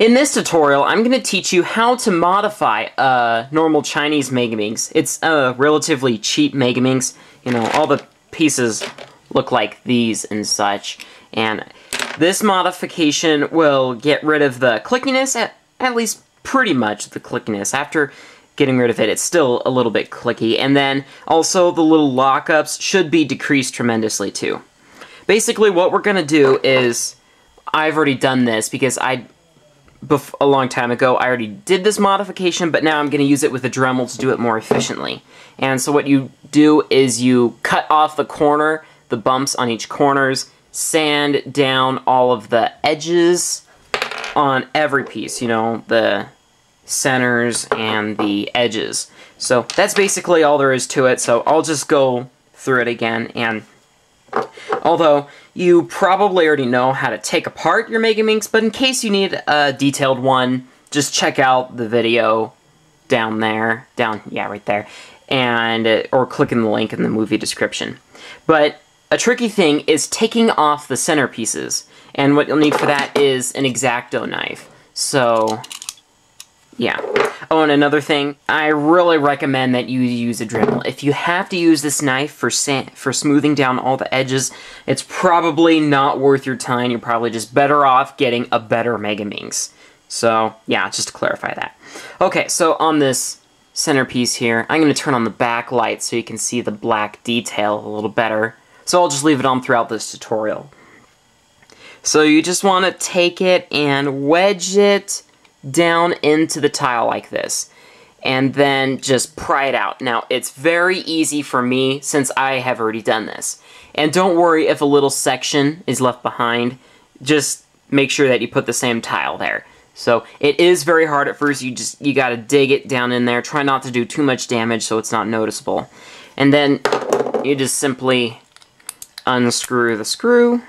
In this tutorial, I'm going to teach you how to modify a normal Chinese Megaminx. It's a relatively cheap Megaminx. You know, all the pieces look like these and such. And this modification will get rid of the clickiness, at least pretty much the clickiness. After getting rid of it, it's still a little bit clicky. And then also the little lockups should be decreased tremendously too. Basically what we're going to do is, I've already done this because a long time ago, I already did this modification, but now I'm going to use it with a Dremel to do it more efficiently. And so what you do is you cut off the corner, the bumps on each corners, sand down all of the edges on every piece, you know, the centers and the edges. So that's basically all there is to it, so I'll just go through it again. And although you probably already know how to take apart your Megaminx, but in case you need a detailed one, just check out the video down there, right there, and or click in the link in the movie description. But a tricky thing is taking off the center pieces, and what you'll need for that is an X-Acto knife. So, yeah. Oh, and another thing, I really recommend that you use a Dremel. If you have to use this knife for smoothing down all the edges, it's probably not worth your time. You're probably just better off getting a better Megaminx. So, yeah, just to clarify that. Okay, so on this centerpiece here, I'm going to turn on the backlight so you can see the black detail a little better. So I'll just leave it on throughout this tutorial. So you just want to take it and wedge it down into the tile like this, and then just pry it out. Now, it's very easy for me since I have already done this. And don't worry if a little section is left behind, just make sure that you put the same tile there. So it is very hard at first. You gotta dig it down in there. Try not to do too much damage so it's not noticeable. And then you just simply unscrew the screw.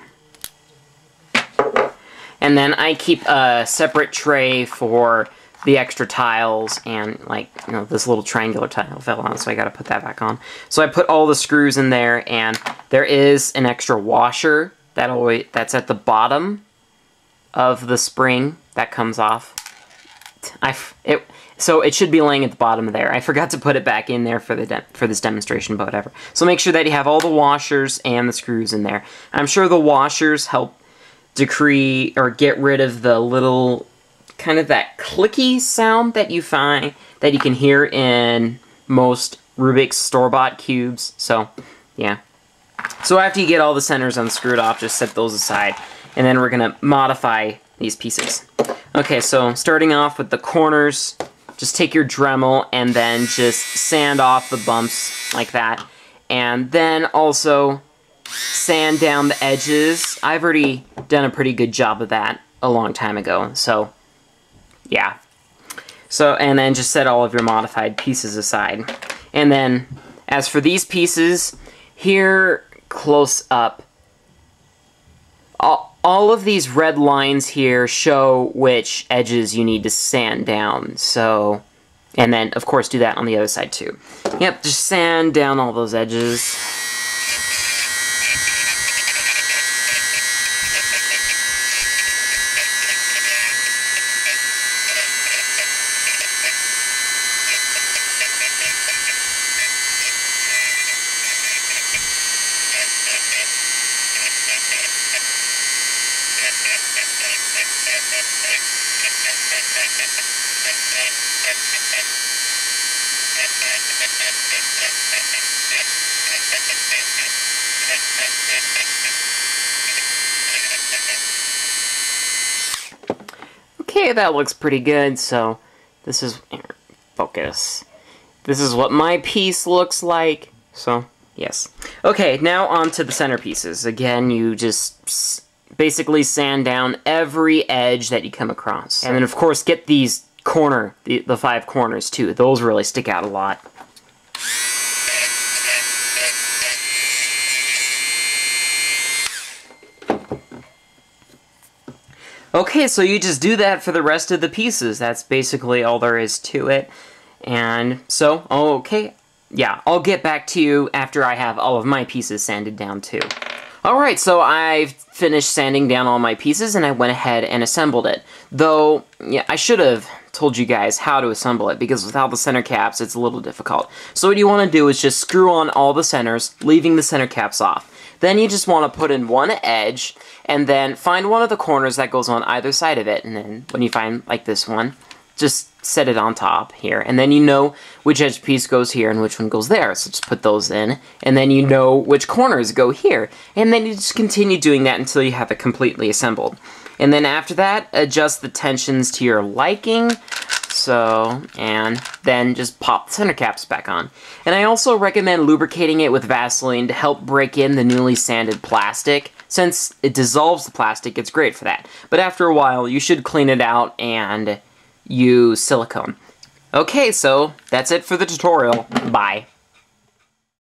And then I keep a separate tray for the extra tiles, and, like, you know, this little triangular tile fell on, so I gotta put that back on. So I put all the screws in there, and there is an extra washer that's at the bottom of the spring that comes off. So it should be laying at the bottom there. I forgot to put it back in there for this demonstration, but whatever. So make sure that you have all the washers and the screws in there. I'm sure the washers help decrease or get rid of the little kind of that clicky sound that you can hear in most Rubik's store-bought cubes. So yeah. So after you get all the centers unscrewed off, just set those aside, and then we're gonna modify these pieces. Okay, so starting off with the corners, just take your Dremel and then just sand off the bumps like that, and then also sand down the edges. I've already done a pretty good job of that a long time ago, so yeah. So, and then just set all of your modified pieces aside. And then, as for these pieces, here, close up, all of these red lines here show which edges you need to sand down, so, and then, of course, do that on the other side, too. Yep, just sand down all those edges. Okay, that looks pretty good, so this is, focus. This is what my piece looks like, so, yes. Okay, now on to the centerpieces. Again, you just basically sand down every edge that you come across. And then, of course, get these the 5 corners, too. Those really stick out a lot. Okay, so you just do that for the rest of the pieces. That's basically all there is to it. And so, okay, yeah, I'll get back to you after I have all of my pieces sanded down too. Alright, so I've finished sanding down all my pieces and I went ahead and assembled it. Though, yeah, I should have told you guys how to assemble it because without the center caps it's a little difficult. So what you want to do is just screw on all the centers, leaving the center caps off. Then you just want to put in one edge and then find one of the corners that goes on either side of it. And then when you find like this one, just set it on top here, and then you know which edge piece goes here and which one goes there, so just put those in, and then you know which corners go here, and then you just continue doing that until you have it completely assembled. And then after that, adjust the tensions to your liking, and then just pop the center caps back on. And I also recommend lubricating it with Vaseline to help break in the newly sanded plastic. Since it dissolves the plastic, it's great for that. But after a while, you should clean it out and use silicone. Okay, so that's it for the tutorial. Bye.